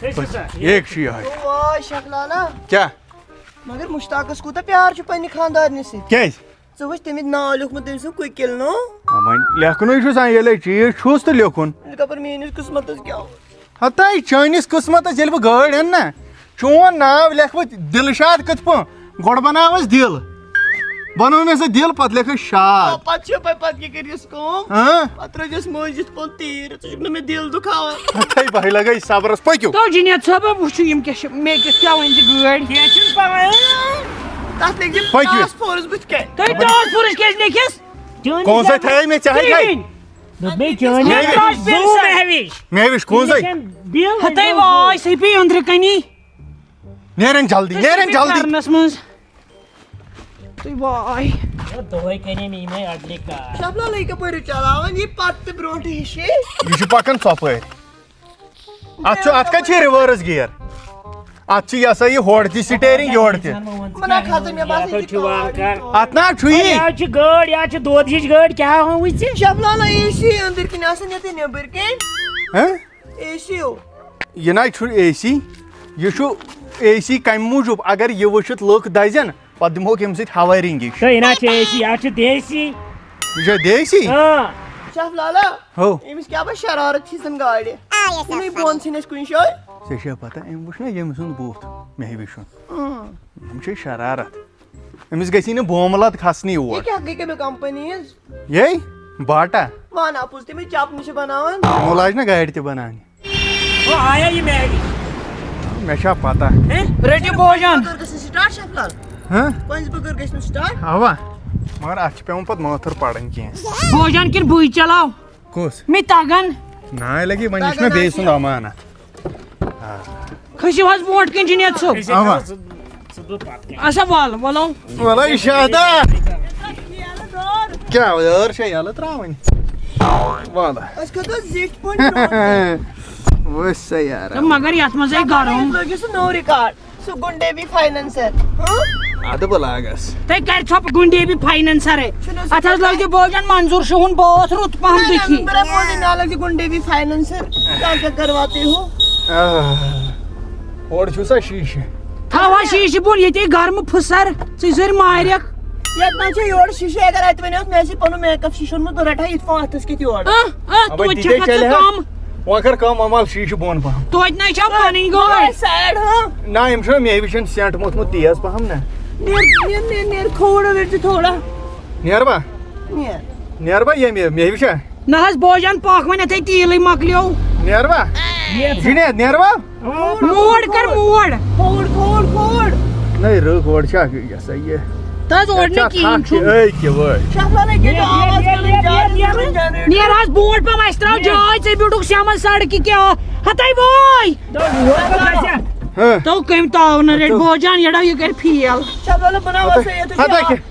ایک شی ہے شکلانا کیا مگر مشتاقس کوٗتاہ پیار چھُ پننہِ خانٛدارنہِ سۭتۍ کیٛازِ ژٕ وٕچھ تٔمِس ناو لیوکھمُت تٔمۍ سُنٛد کُکِل نو وۄنۍ لیکھنُے چھُس ییٚلے چیٖز چھُس تہٕ لیکھُن خبر میٲنِس قٕسمتس کیٛاہ اوس ہتاے چٲنِس قٕسمتس ییٚلہِ بہٕ گٲڑۍ اَنہٕ نا چون ناو لیکھٕ بہٕ دِلشاد کِتھ پٲٹھۍ گۄڈٕ بناوس دِل بنوو مےٚ سُہ دِل پتہٕ لیکھس شاد پتہٕ چھِ پتہٕ کیٛاہ کٔرِس کٲم پتہٕ ترٲیزٮ۪س مٔنٛزۍ یِتھ کٔنۍ تیٖر ژٕ چھُکھ نہٕ مےٚ دِل دُکھاوان ہتاے بہٕ لگے صبرس پٔکِو تو جنید صٲب وٕچھِو یِم کیٛاہ چھِ مےٚ کِژھ کیٛاہ وَنہِ ژٕ گٲڑۍ کیٚنٛہہ چھُنہٕ پرواے تتھ لیکھزِ پٔکِو. ٹرانسفورس بٕتھِ کَنہِ تُہۍ ٹرانسپورس کیٛازِ لیکھِس کون سا تھایے مےٚ ژےٚ مےٚ وٕچھ کون سا ہتاے واے سُہ پیٚیہِ أنٛدرٕ کَنی نیرن جلدی نیرن جلدی کرنس منٛز تُہۍ واے شفلالٕے کپٲرۍ چلاوان یہِ پتہٕ تہِ برونٛٹھٕ ہِشی یہ چھُ پکان ژۄپٲرۍ اتھ کتہِ چھِ رِوٲرٕس گیر اتھ چھُ یہ سا یہ ہورٕ تہِ سٹیرنگ یورٕ تہِ منا کھژٕ مےٚ باسان یہِ چھِ اتھ نا چھُ یی گٲڑۍ یا چھِ دۄد ہِش گٲڑۍ کیٛاہ ہووٕے ژےٚ شفلالا اے سی أنٛدٕرۍ کِنۍ آسان ییٚتہِ نیٚبٕرۍ کِنۍ اے سی او یہ نا چھُ اے سی یہ چھُ اے سی کمہِ موٗجوٗب اگر یہِ وٕچھِتھ لُکھ دزن پتہٕ دِمہوکھ امہِ سۭتۍ ہوٲرِنٛگ ہِش چھِ دیسی یہِ چھا دیسی شفلالا ہو أمِس کیٛاہ بہٕ شرارت چھِسن گاڑِ یِمٕے بۄن ژھٕنٮ۪س کُنہِ جایہِ ژےٚ چھےٚ پتہ أمۍ وٕچھ نا ییٚمہِ سُنٛد بُتھ مےٚ وٕچھُن یِم چھِ شرارت أمِس گژھی نہٕ بوملت کھسنٕے یہِ اور کیٛاہ گٔے کَمہِ کمپنی ہِنٛز یے باٹا وَن اَپُز تِمے چپنہِ چھِ بناوان تِمو لاج نا گاڑِ تہِ بناونہِ مےٚ چھا پتہ رٔٹِو بوجان بٔگر گژھِ سٹاٹ شفلال پنٛزِ بٔگر گژھِ نہٕ سٹاٹ اوا مگر اتھ چھِ پیوان پتہٕ مٲتھٕر پرٕنۍ کینٛہہ بوجان کِنہٕ بٕے چلاو کُس مےٚ تگان ناے لگی وۄنۍ یہِ چھُ مےٚ بیٚیہِ سُنٛد امانت کھٔسِو حظ برونٛٹھ کِنۍ جنید صٲب اوا اچھا ول ولو وَلے شادا کیٛاہ ٲر چھےٚ یَلہٕ ترٛاوٕنۍ وَلہٕ أسۍ کھٔتو زِٹھۍ پٲٹھۍ برونٛٹھ ؤسۍ سا یارا مگر یتھ منٛز آیہِ گرم لٲگِو سُہ نوٚو رِکاڈ سُہ گُنڈے بی فاینانسر اَدٕ بہٕ لاگس تُہۍ کر ژھۄپہٕ گُنڈے بھی فاینانسرے اتھ حظ لٲگزِ بوجان منظوٗر شُہُن بٲتھ رُت پہم دِکھی میرا بولنے نہ لگے گُنڈے بی فاینانسر کیا کیا کرواتے ہو اورٕ چھُ سا شیٖشہٕ تھاوا شیٖشہٕ بۄن ییٚتے گرمہٕ پھٕسر ژٕ زٔرۍ مارٮ۪کھ یتھ نا چھِ یورٕ شیٖشہٕ اگر اتہِ ونیوکھ مےٚ ٲسی پنُن میک اپ شیٖشہٕ اوٚنمُت بہٕ رٹہا یِتھ پٲٹھۍ اتھس کِتھ یورٕ توتہِ چھکھ ژٕ کم وۄنۍ کر کٲم امال شیٖشہٕ بۄن پہم توتہِ نَے چھو پنٕنۍ گٲڑۍ سایڈ ہاں نہ أمۍ چھُ مےٚ وٕچھان سٮ۪نٛٹ موٚتھمُت تیز پہم نا نیر کھوڑا ویٹ تھوڑا نیروا نیر نیروا ییٚمہِ مےٚ وٕچھا نہ حظ بوجان پاک وۄنۍ یتھے تیٖلٕے مۄکلیو نیروا جُنید نیروا موڑ کر موڑ کھوڑ کھوڑ کھوڑ نَے رٕکھ اورٕ چھا یہِ سا یہِ تہٕ حظ اوڑ نہٕ کِہیٖنۍ چھُ أکہِ وٲے شفلا نے کیا آواز کرن نیر حظ برونٛٹھ پہم اسہِ تراو جاے ژےٚ بیوٗٹھُکھ سیمن سڑکہِ کیٛاہ ہتاے واے تو کٔمۍ تاو نہٕ ریٹ بوجان یڑا یہِ کرِ فیل شفلا بناو سے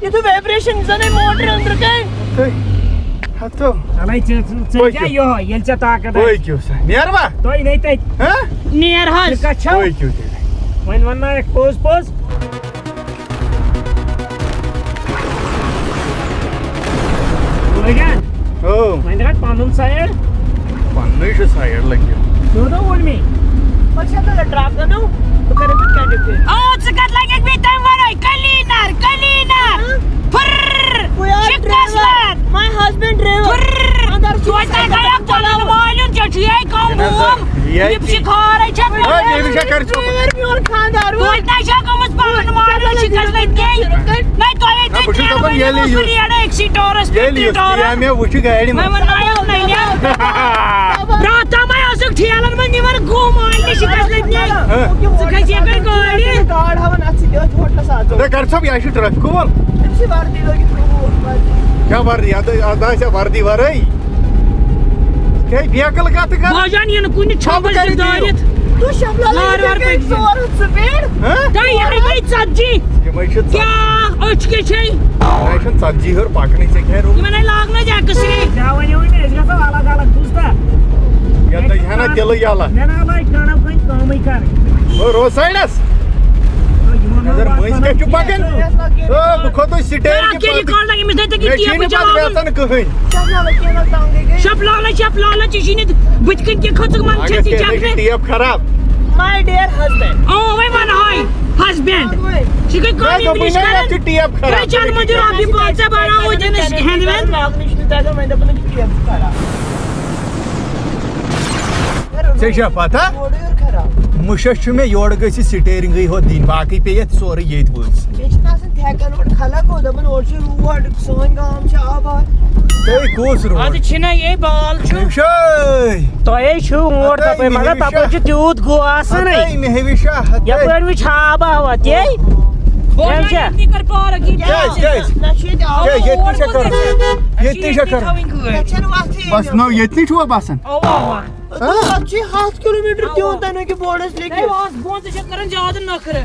یہ تو وائبریشن زنے موٹر اندر کے ہتو ییٚلہِ ژےٚ طاقت پٔکِو سا نیروا نیر حظ پٔکِو تیٚلہِ وۄنۍ وننایکھ پوٚز پوٚز پنُن سایڈ پننُے چھُ سایڈ لٔگِتھ اور شفلا ڈراپ کرو تو کرے پھر کینڈی پہ ژٕ کتھ لگکھ بیٚیہِ تمہِ ورٲے cleaner cleaner my husband driver توتہِ گٔیکھ تُلن والُن ژےٚ چھُ یِہے کم بوم شِکھارے چھکھ میون خاندار توتہِ نَے چھکھ گٔمٕژ پانہٕ والُن شِکس لٔگۍ نَے تۄہے ریڑٕ أکسٕے ٹٲرس پٮ۪ٹھ مےٚ وٕچھِ گاڑِ وۄنۍ وننایو ننہِ پرٛٮ۪تھ تام ٲسٕکھ ٹھیلن منٛز نِوان گُم مالنہِ شِکس لٔگۍ ژٕ کھٔسۍ یپٲرۍ گاڑِ گاڑ ہاوان اتھ سۭتۍ ہوٹلس آژو کر صٲب یہِ چھُ ٹریفک وول أمۍ چھِ وردی لٲگِتھ کیٛاہ وردی اتھ آسیا وردی ورٲے کیٛازِ بیکل کتھ کر بوجان یِنہٕ کُنہِ چھۄپس دٲرِتھ تو شفلا لے ژور سپیڈ تۄہہِ یِہے گٔے ژتجی یِمے چھِ کیٛاہ أچھ کیٛاہ چھے یہِ چھُنہٕ ژتجی ہیوٚر پکنٕے ژےٚ کیٛاہ روٗد یِمن ہَے لاگنٲے ایٚکسرے یتھ لٔگۍ ہنا دِلہٕ یَلہٕ روز سایڈس نظر مٔنٛزۍ کیٛاہ چھُ پکان بہٕ کھوٚتُس سٹیرِنٛگ مےٚ چھی نہٕ پتہٕ ویژان کٕہٕنۍ شپ لالا یہِ چھِ نہٕ بٕتھِ کَنۍ کیٚنٛہہ کھٔژٕکھ منٛز ٹیپ خراب My dear husband. Oh, wait, man, hi, husband. She could call me English. ٹیپ Kaya chan mo jiro abhi paisa bana ho jane handman. ژےٚ چھا پتہ مُشس چھُ مےٚ یورٕ گٔژھِتھ سٹیرنگٕے ہوت دِنۍ باقٕے پیٚیہِ یتھ سورُے ییٚتہِ وٲژ تُہۍ کُس road Adi china ye ball chu. شٲے تۄہے چھُو اور تپٲرۍ مگر تپٲرۍ چھُ تیوٗت گوٚو آسانٕے ہتاے مےٚ ہیٚوِشا ہتاے یپٲرۍ وٕچھ آب آوا تے Bojan Kya? itni kar pa rakhi. ییٚتہِ تہِ چھا کران ییٚتہِ تہِ چھا کران بس نو ییٚتنٕے چھُوا بسان Allah. ہتھ کلو میٹر تین کہ بورڈس Hey, لکھِتھ was bon se karan jad nakre.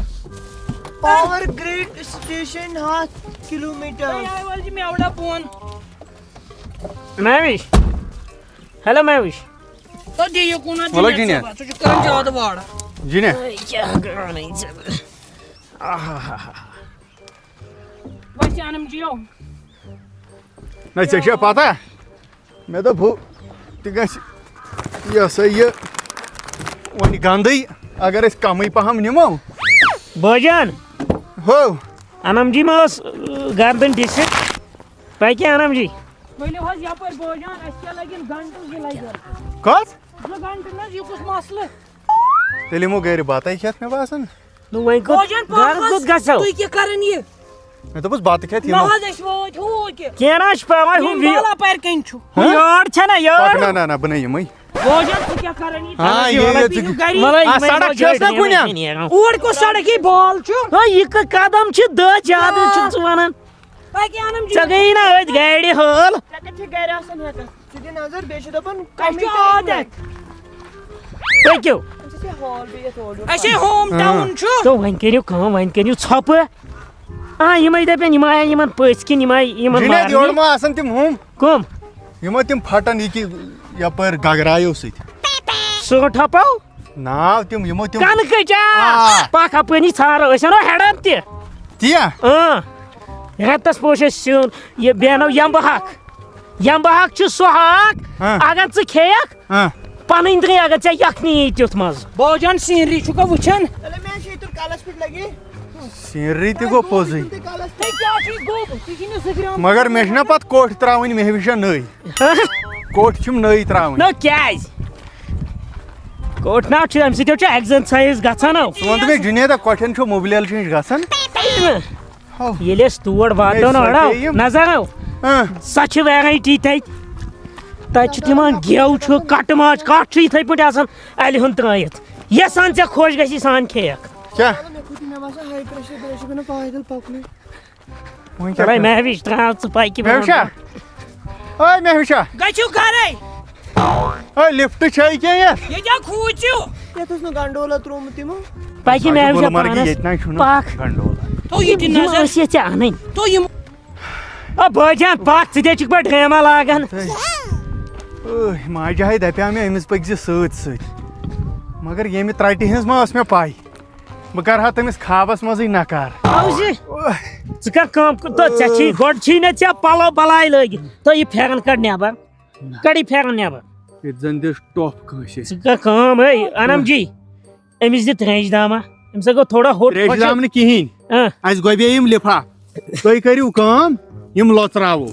Power grid station 100 kilometre Hey, I was me avda bon. Mahwish hello Mahwish To diye kuna Wala gine. Tu karan jad vada. جِنė کیٛاہ کرانٕے ژےٚ Bas yanım jiyo. نہ ژےٚ چھا پتہ مےٚ دوٚپ ہُہ تہِ گژھِ یہِ ہسا یہِ وۄنۍ گنٛدٕے اگر أسۍ کمٕے پہم نِمو بٲجان ہو انم جی ما ٲس گردن ڈِسِک تۄہہِ کیٛاہ انم جی Böyle has yapar Bojan eski lagin gantu zilayır. کَتھ Bu gantu ne yukus maslı. تیٚلہِ یِمو گرِ بتَے کھٮ۪تھ مےٚ باسان نہٕ وۄنۍ Bojan کوٚت گرٕ کوٚت گژھو Tu iki karın ye. مےٚ دوٚپُس بتہٕ کھٮ۪تھ Ne یِمو has eşvot hu ki. کینٛہہ نہ چھُ پرواے ہُہ Bala perken chu. یور چھےٚ نہ پک یور نہ نہ بہٕ نَے یِمٕے Bojan tu kya karın ye. ہاں یہِ ژٕ مطلب سڑک چھَس نا کُنہِ Uğur ko sadaki bol chu. یہِ قدم چھِ دہ زیادٕ چھُکھ ژٕ وَنان Peki hanım ژےٚ گٔیی نہ أتھۍ گاڑِ حٲل گرِ آسان ہٮ۪کان ژٕ دِ نظر بیٚیہِ چھِ دَپان Kaçı adet. پٔکِو ہال بِہِتھ اورٕ یورٕ Eşe hometown chu. تو وۄنۍ کٔرِو کٲم وۄنۍ کٔرِو ژھۄپہٕ یِمے دَپن یِم آے یِمن پٔژھۍ کِنۍ یِم آے یِمن جِنید یورٕ مارنہِ. ما آسان تِم ہُم کٕم یِمو تِم پھٹان یہِ کہِ یپٲرۍ گگرایو سۭتۍ سُہ ٹھۄپو ناو تِم یِمو تِم کَنکٕچ آ. پکھ اپٲری ژھانڈو أسۍ اَنو ہٮ۪ڈن تہِ تِیا رٮ۪تس پوش اَسہِ سیُن یہِ بیٚیہِ اَنو یمبہٕ ہاکھ یمبہٕ ہاکھ چھُ سُہ ہاکھ اگر ژٕ کھیٚیکھ پنٕنۍ درٛے اگر ژےٚ یکھنی یی تیُتھ مزٕ Bojan sinri chu ka vıçan. چلو مےٚ چھِ ییٚتُر کَلس پٮ۪ٹھ لگے سیٖنری تہِ گوٚو پوٚزُے کَلس Hey kya chi go. Tijini sıkıram. مگر مےٚ چھِنہ پتہٕ کوٹھۍ ترٛاوٕنۍ مےٚ ہیٚوِشا نٔے کوٹھۍ چھِم نٔے ترٛاوٕنۍ نو کیٛازِ کوٹھناو چھُ اَمہِ سۭتۍ چھُ ایٚگزرسایز گژھان او ژٕ وَن تہٕ مےٚ جُنیدا کۄٹھٮ۪ن چھُ موبلیل چینج گژھان ییٚلہِ أسۍ تور واتو نہ اڑو نظر او سۄ چھِ ویرایٹی تَتہِ تَتہِ چھُ تِمن گٮ۪و چھُ کٹہٕ ماز کٹھ چھُ یِتھٕے پٲٹھۍ آسان اَلہِ ہُنٛد ترٛٲیِتھ یَسان ژےٚ خۄش گژھی سان کھیٚیکھ کیٛاہ مےٚ کھوٚت مےٚ باسان ہاے پریشر بیٚیہِ چھُ بنان پایدل پکنُے وۄنۍ چلے کیٛاہ مہوِش ترٛاو ژٕ پایکہِ مےٚ وٕچھا اوے مےٚ وٕچھا Gaçu karay. اوے لِفٹ چھے کیٚنٛہہ یتھ Ye ja kuchu. یتھ اوس نہٕ گنڈولا ترٛوومُت تِمو پایکہِ مہوِش گُلمرگہِ ییٚتہِ نَے چھُنہٕ پکھ گنڈولا To yedin یِم nazar. ٲسۍ یَتھ ژےٚ اَنٕنۍ To yum. بٲجان پکھ ژٕ تے چھُکھ پٲٹھۍ ڈرٛاما لاگان ماجہِ ہاے دپیٛاو مےٚ أمِس پٔکۍ زِ سۭتۍ سۭتۍ مگر ییٚمہِ ترٛٹہِ ہِنٛز ما ٲس مےٚ پاے بہٕ کرٕ ہا تٔمِس خوابس منٛزٕے نکار اوزِ ژٕ کر کٲم ژےٚ چھی گۄڈٕ چھی نہٕ ژےٚ پلو بلاے لٲگِتھ تہٕ یہِ پھٮ۪رن کڑ نٮ۪بر کڑ یہِ پھٮ۪رن نٮ۪بر ییٚتہِ زن دِژ ٹۄپھ کٲنٛسہِ ژٕ کر کٲم ہے انم جی أمِس دِ ترٛیش داما أمِس سا گوٚو تھوڑا ہوٚٹ ترٛیشہِ دام نہٕ کِہیٖنۍ اَسہِ گۄبے یِم لِفاف تُہۍ کٔرِو کٲم یِم لۄژراوو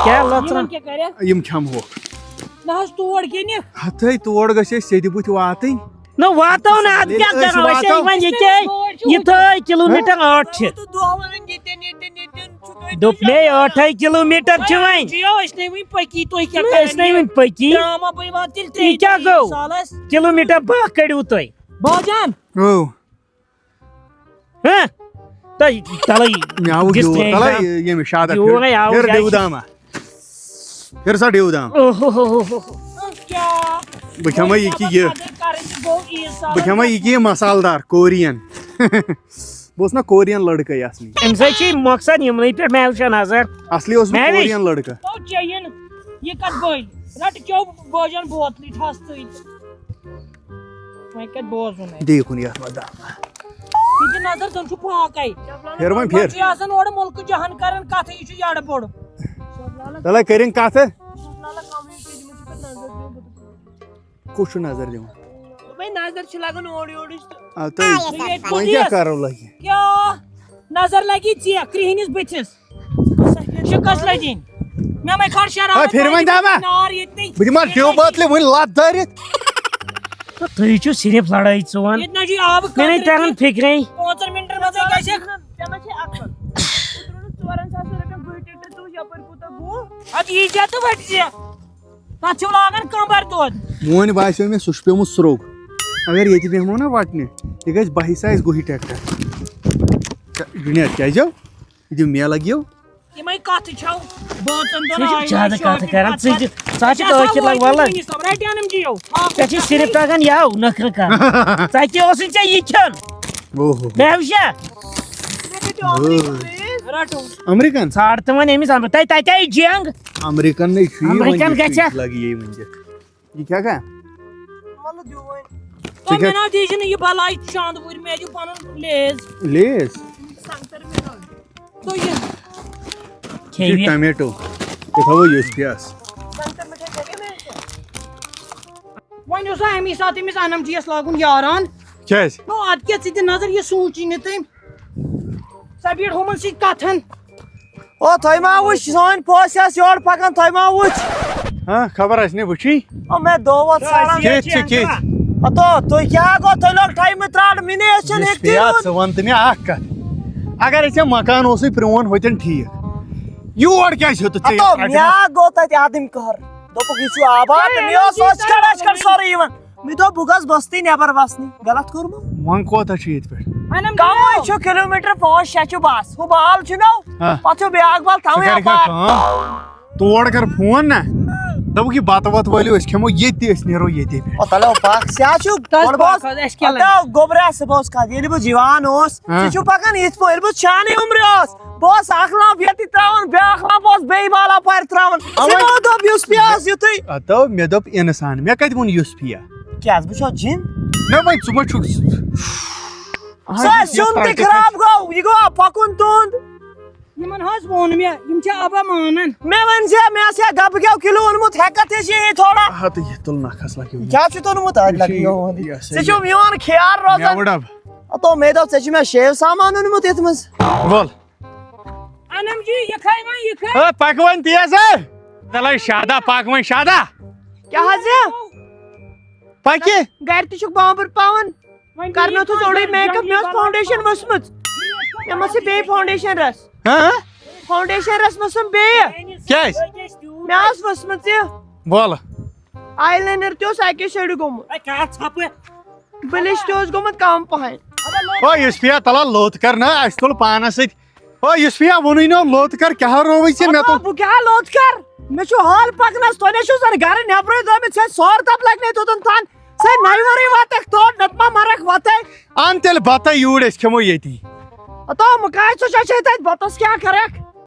کیٛاہ لۄژران Yum kya kare. یِم کھٮ۪مہوکھ Nahas towar geni. ہتھے تور گژھِ اَسہِ سیٚدِ بٕتھِ واتٕنۍ نہ واتو نہ ادٕ کیٛاہ أسۍ کرو أسۍ واتو. وۄنۍ یِتھٕے کِلوٗ میٖٹر 8 چھِ تہٕ دۄہلن ییٚتٮ۪ن دوٚپ مے 8 کِلوٗ میٖٹر چھِ وۄنۍ Jiyo işte mi paki to kya أسۍ نَے وٕنہِ پٔکی Drama bhai batil te. یہِ کیٛاہ گوٚو کِلوٗ میٖٹر 10 کٔڑِو تُہۍ Bojan. تۄہہِ تلے مےٚ آوُکھ یوٗر تلے ییٚمِس شادت یورے آو پھِر گژھِ. ڈِوداما پھِر سا ڈِودام Kya. بہٕ کھٮ۪مے یہِ کہِ یہِ بہٕ کھٮ۪مے یہِ کہِ یہِ مسالہٕ دار کورین بہٕ اوسُس نا کورین لڑکے اصلی اَمہِ سۭتۍ چھِ مۄقصد یِمنٕے پٮ۪ٹھ مےٚ وٕچھان نظر اصلی اوسُس بہٕ مہوِش. کورین لڑکہٕ To chayin. Ye kat boy. Rat kyo Bojan botli thastı. Mai kat bozun. دیکھُن یتھ منٛز دام Tiji nazar don chu pakai. پھِر وۄنۍ پھِر Ji asan orada mulku jahan karan katı içi yada bodu. تلے کٔرِنۍ کتھ کُس چھُ نظر دِوان بھائی نظر نظر چھ لگان اوڑی وۄنۍ کیٛاہ کرو لگہِ کیا نظر لگی ژےٚ کرٛہنِس بٕتھِس شِکس لٔجِنۍ مےٚ مے کھار شرارت پھر وۄنۍ دَپا نار ییٚتنٕے بہٕ دِمہٕ ڈیو بٲتلہِ وٕنۍ لَتھ دٲرِتھ تُہۍ چھِو صرف لڑٲے ژون ییٚتہِ نہ چھُے آبہٕ مےٚ نَے تران فِکرے 5 مِنٹن منٛزٕے گژھکھ ژےٚ چھے عقل 4,000 رۄپیہِ بٔڑۍ ٹٮ۪کٹر ژٕ وٕچھ یپٲرۍ کوٗتاہ گوٚو اَدٕ یی ژےٚ تہٕ وٕٹہِ ژےٚ تَتھ چھُو لاگان کمبر دۄد میون باسیو مےٚ سُہ چھُ پیومُت سرٛوگ اگر ییٚتہِ بیٚہمو نا وٹنہِ یہِ گژھِ بہہِ ساس گُہہِ ٹریکٹر جُنید کیٛازِ یہِ دِو میلہٕ گیو یِمے کتھٕ چھَو بٲژن ژٕ چھُکھ زیادٕ کتھ کران ژٕ چھُکھ ٲکِت لگ ولگ رٹینم جِیو ژےٚ چھِ صرف تگان یَو نخرٕ کران ژےٚ کیٛاہ اوسُے ژےٚ یہِ کھیوٚن اوہو بیوشا رٹو امریکن ژھانڈ تہٕ وۄنۍ أمِس اندر تتہِ آیہِ جنگ امریکن نے چھُ امریکن گژھِ لگہِ یی ؤنۍ یہِ کیٛاہ کیٛاہ مطلب دیو وۄنۍ تۄہہِ مےٚ ناو دیٖزِ نہٕ یہِ بلاے شاندوٗر مےٚ دِیِو پنُن لیز لیز سنگتر مِلان تُہۍ یہِ کھیٚیہِ ٹمیٹو تہِ تھاوو یُس پیاز سنگتر مِٹھٲے چھےٚ مےٚ وۄنۍ اوس امی ساتہٕ أمِس انم جِیَس لاگُن یاران کیٛازِ نو ادٕ کیٛاہ ژٕ دِ نظر یہِ سوٗنچی نہٕ تٔمۍ سۄ بیٖٹھ ہُمن سۭتۍ کتھن او تۄہہِ ما وٕچھ سٲنۍ پوٚژھ آسہِ یورٕ پکان تۄہہِ ما وٕچھ ہاں خبر آسہِ نہٕ وٕچھی او مےٚ دۄہ ووت سڑان کھیٚتھ چھِ کھیٚتھ اتو تُہۍ کیٛاہ گوٚو تۄہہِ لوگ ٹایمہٕ ترٛاونہٕ مےٚ نَے ٲسۍ یُس پیاز ژٕ وَن تہٕ مےٚ اکھ کتھ اگر ژےٚ مکان اوسُے پرٛون ہوٚتٮ۪ن ٹھیٖک یور کیٛازِ ہیوٚتُتھ ژےٚ اتو مےٚ گوٚو تتہِ عدم قہر دوٚپُکھ یہِ چھُ آباد تہٕ مےٚ اوس أچھ سورُے یِوان مےٚ دوٚپ بہٕ گژھٕ بستی نیبر وسنہِ غلط کوٚرمُت وۄنۍ کوتاہ چھُ ییٚتہِ پٮ۪ٹھ انم کمٕے چھُ کِلوٗمیٖٹر 5-6 چھُ بس ہُہ بال چھُ نو پتہٕ چھُ بیاکھ بال ژٕ تھاوٕنۍ کر اپار کٲم تور کر فون نا دوٚپُکھ یہِ بتہٕ وتہٕ وٲلِو أسۍ کھٮ۪مو ییٚتہِ أسۍ نیرو ییٚتے پٮ۪ٹھ او تلو پاک سیاہ چھُ گوٚبرا صُبحس کھاد ییٚلہِ بہٕ جوان اوس ژٕ چھُ پکان یِتھ پٲٹھۍ ییٚلہِ بہٕ چھانٕے عمرِ اوس بہٕ اوسُس اکھ لمپ ییٚتہِ تراوان بیاکھ لمپ اوس بیٚیہِ بالا پارِ تراوان تِمو دوٚپ یُس پیاز یِتھُے اتو مےٚ دوٚپ اِنسان مےٚ کتہِ ووٚن یُس پیا کیٛاہ بہٕ چھُس جِن مےٚ وۄنۍ ژٕ ما چھُکھ سُہ سیُن تہِ خراب گوٚو یہِ گوٚو پکُن تُہُنٛد یِمن حظ ووٚن مےٚ یِم چھِ ابا مانان مےٚ ؤنۍ زِ مےٚ آسہِ ہا ڈبہٕ گٮ۪و کِلوٗ اوٚنمُت ہٮ۪کتھ ٲسۍ یہِ تھوڑا ہتہٕ یہِ تُل نکھس لگہِ کیٛاہ چھُتھ اوٚنمُت ژےٚ چھُ میون خیال روزان مےٚ ڈب اتو مےٚ دوٚپ ژےٚ چھُ مےٚ شیو سامان اوٚنمُت یتھ منٛز وول انم جی یہِ کھاے وۄنۍ یہِ کھاے پک وۄنۍ تیز ژٕ لگ شادا پک وۄنۍ شادا کیٛاہ حظ یہِ پکہِ گرِ تہِ چھُکھ بامبر پاوان کرنوتھُس اوڑٕے میک اپ مےٚ ٲس فاوڈیشن ؤژھمٕژ مےٚ ما چھِ بیٚیہِ فاوڈیشن رس فاوڈیشن رس مٔژھٕم بیٚیہِ کیٛازِ مےٚ ٲس ؤژھمٕژ یہِ وول آی لاینر تہِ اوس اکی سایڈٕ گوٚمُت بلش تہِ اوس گوٚمُت کم پہن او یُس پیا تلا لوٚت کر نا اَسہِ تُل پانس سۭتۍ او یُس پیا ووٚنُے نہٕ لوٚت کر کیٛاہ رووٕے ژےٚ مےٚ تُل بہٕ کیٛاہ لوٚت کر مےٚ چھُ حال پکنس تۄہہِ نَے چھُو زن گرٕ نٮ۪برٕے درٛٲمٕتۍ ژےٚ سور تپ لگنے توٚتن تھان ژےٚ نَیہِ ورٲے واتکھ تور نتہٕ ما مرکھ وتے ان تیٚلہِ بتہٕ یوٗرۍ أسۍ کھٮ۪مو ییٚتی اتو مُکاے ژٕ چھے تتہِ بتس کیٛاہ کرکھ